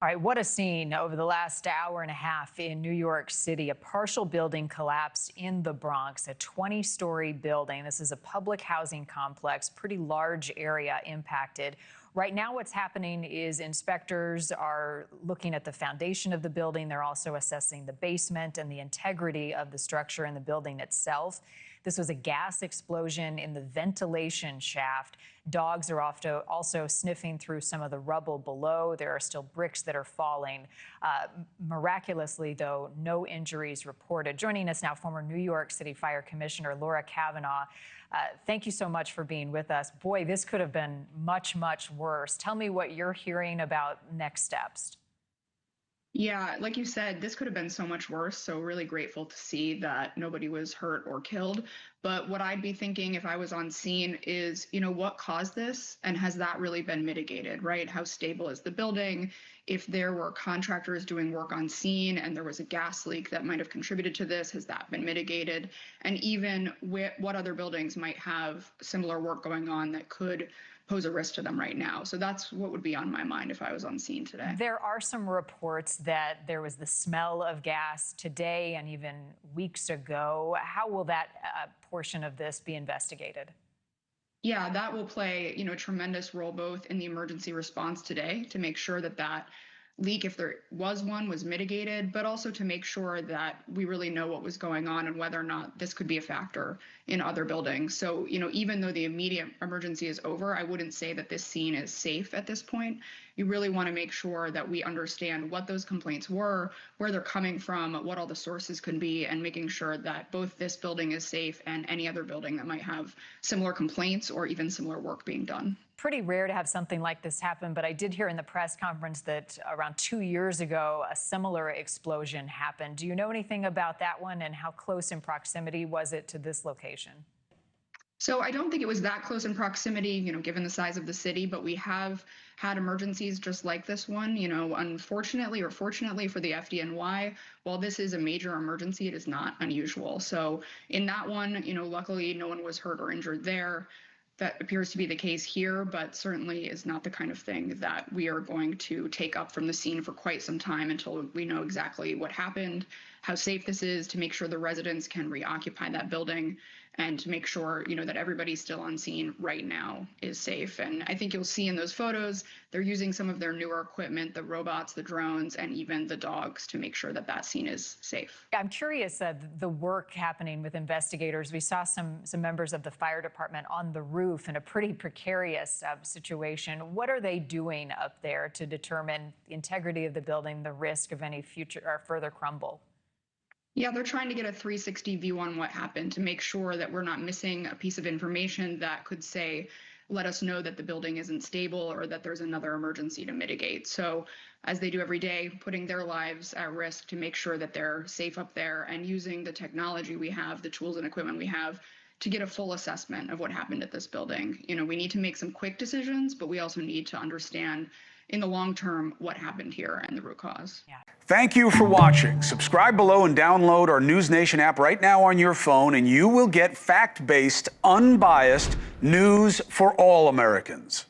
All right, what a scene over the last hour and a half in New York City. A partial building collapsed in the Bronx, a 20-story building. This is a public housing complex, pretty large area impacted. Right now, what's happening is inspectors are looking at the foundation of the building. They're also assessing the basement and the integrity of the structure in the building itself. This was a gas explosion in the ventilation shaft. Dogs are also sniffing through some of the rubble below. There are still bricks that are falling. Miraculously, though, no injuries reported. Joining us now, former New York City Fire Commissioner Laura Kavanagh. Thank you so much for being with us. Boy, this could have been much, much worse. Tell me what you're hearing about next steps. Yeah, like you said, this could have been so much worse. So really grateful to see that nobody was hurt or killed. But what I'd be thinking if I was on scene is, what caused this? And has that really been mitigated, right? How stable is the building? If there were contractors doing work on scene and there was a gas leak that might have contributed to this, has that been mitigated? And even what other buildings might have similar work going on that could pose a risk to them right now. So that's what would be on my mind if I was on scene today. There are some reports that there was the smell of gas today and even weeks ago. How will that portion of this be investigated? Yeah, that will play, a tremendous role both in the emergency response today to make sure that that leak, if there was one, was mitigated, but also to make sure that we really know what was going on and whether or not this could be a factor in other buildings. So, even though the immediate emergency is over, I wouldn't say that this scene is safe at this point. You really want to make sure that we understand what those complaints were, where they're coming from, what all the sources could be, and making sure that both this building is safe and any other building that might have similar complaints or even similar work being done. Pretty rare to have something like this happen, but I did hear in the press conference that around 2 years ago, a similar explosion happened. Do you know anything about that one, and how close in proximity was it to this location? So I don't think it was that close in proximity, given the size of the city, but we have had emergencies just like this one. Unfortunately or fortunately for the FDNY, while this is a major emergency, it is not unusual. So in that one, luckily no one was hurt or injured there. That appears to be the case here, but certainly is not the kind of thing that we are going to take up from the scene for quite some time until we know exactly what happened, how safe this is, to make sure the residents can reoccupy that building, and to make sure, that everybody still on scene right now is safe. And I think you'll see in those photos, they're using some of their newer equipment, the robots, the drones, and even the dogs to make sure that that scene is safe. I'm curious, the work happening with investigators. We saw some members of the fire department on the roof in a pretty precarious situation. What are they doing up there to determine the integrity of the building, the risk of any future or further crumble? Yeah, they're trying to get a 360 view on what happened to make sure that we're not missing a piece of information that could let us know that the building isn't stable or that there's another emergency to mitigate. So as they do every day, putting their lives at risk to make sure that they're safe up there and using the technology we have, the tools and equipment we have, to get a full assessment of what happened at this building. We need to make some quick decisions, but we also need to understand in the long term what happened here and the root cause. Yeah. Thank you for watching. Subscribe below and download our NewsNation app right now on your phone, and you will get fact-based, unbiased news for all Americans.